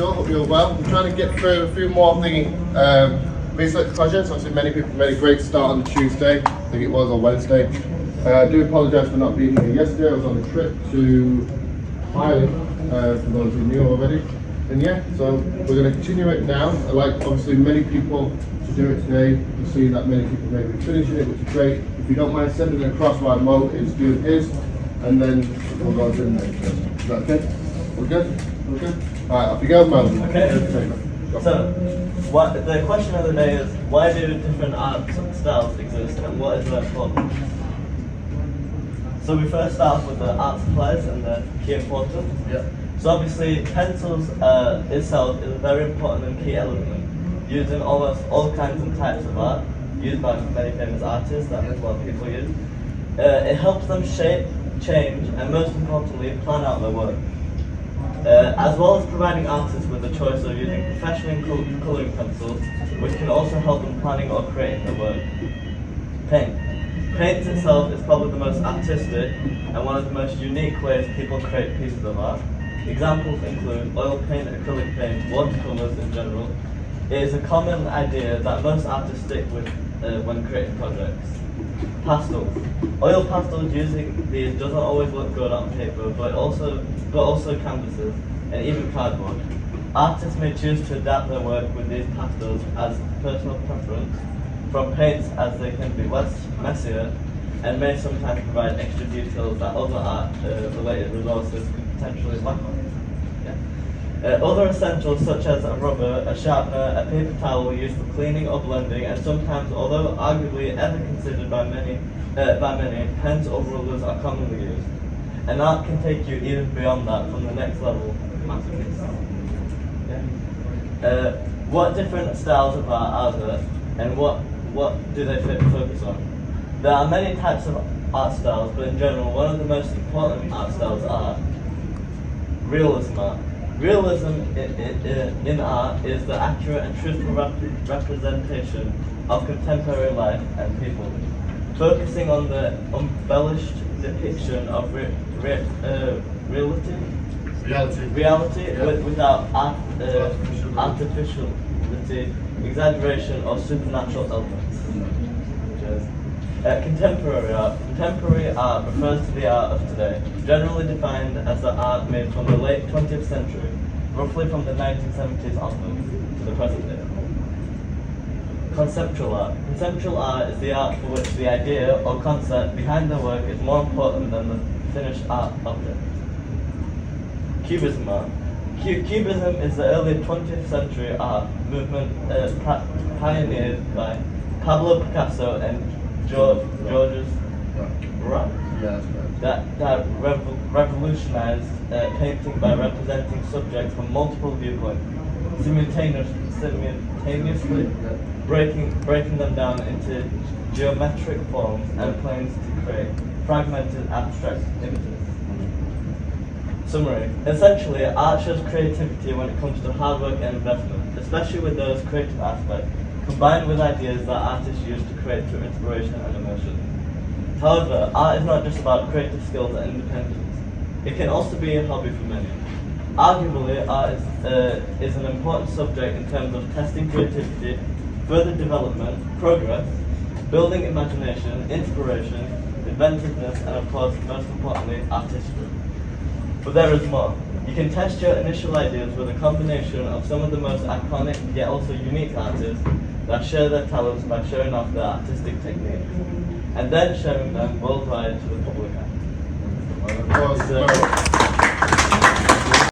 usual. Hope you're well. I'm trying to get through a few more of the research projects. Obviously, many people made a great start on Tuesday. I think it was, or Wednesday. I do apologise for not being here yesterday. I was on a trip to Ireland, for those who knew already. And yeah, so we're going to continue it now. I like, obviously, many people to do it today. You see that many people may be finishing it, which is great. If you don't mind sending it across while Mo is doing his, and then we'll go to the next one. Is that okay? We're good? We're good? Alright, off you go, Mo. Okay. So, the question of the day is, why do different art styles exist and what is their importance? So we first start off with the art supplies and the key importance. Yeah. So obviously, pencils itself is a very important and key element, used in almost all kinds and types of art, used by many famous artists that a lot of people use. It helps them shape, change, and most importantly, plan out their work. As well as providing artists with the choice of using professional colouring pencils, which can also help them planning or creating their work. Paint. Paint itself is probably the most artistic and one of the most unique ways people create pieces of art. Examples include oil paint, acrylic paint, watercolours in general. It is a common idea that most artists stick with when creating projects. Pastels. Oil pastels using these doesn't always look good on paper, but also canvases and even cardboard. Artists may choose to adapt their work with these pastels as personal preference from paints, as they can be less messier and may sometimes provide extra details that other art related resources could potentially lack on. Other essentials such as a rubber, a sharpener, a paper towel used for cleaning or blending, and sometimes, although arguably ever considered by many, pens or rulers are commonly used. And art can take you even beyond that, from the next level, masterpiece. What different styles of art are there, and what do they focus on? There are many types of art styles, but in general, one of the most important art styles are realism art. Realism in art is the accurate and truthful representation of contemporary life and people, focusing on the embellished depiction of reality without artificiality, exaggeration, or supernatural elements. Contemporary art. Contemporary art refers to the art of today, generally defined as the art made from the late 20th century, roughly from the 1970s onwards to the present day. Conceptual art. Conceptual art is the art for which the idea or concept behind the work is more important than the finished art object. Cubism art. Cubism is the early 20th century art movement pioneered by Pablo Picasso and Georges Braque, that revolutionized painting by representing subjects from multiple viewpoints, simultaneously breaking them down into geometric forms and planes to create fragmented abstract images. Summary. Essentially, art shows creativity when it comes to hard work and investment, especially with those creative aspects, combined with ideas that artists use to create through inspiration and emotion. However, art is not just about creative skills and independence. It can also be a hobby for many. Arguably, art is an important subject in terms of testing creativity, further development, progress, building imagination, inspiration, inventiveness, and of course, most importantly, artistry. But there is more. You can test your initial ideas with a combination of some of the most iconic yet also unique artists that share their talents by showing off their artistic techniques, and then sharing them worldwide to the public eye.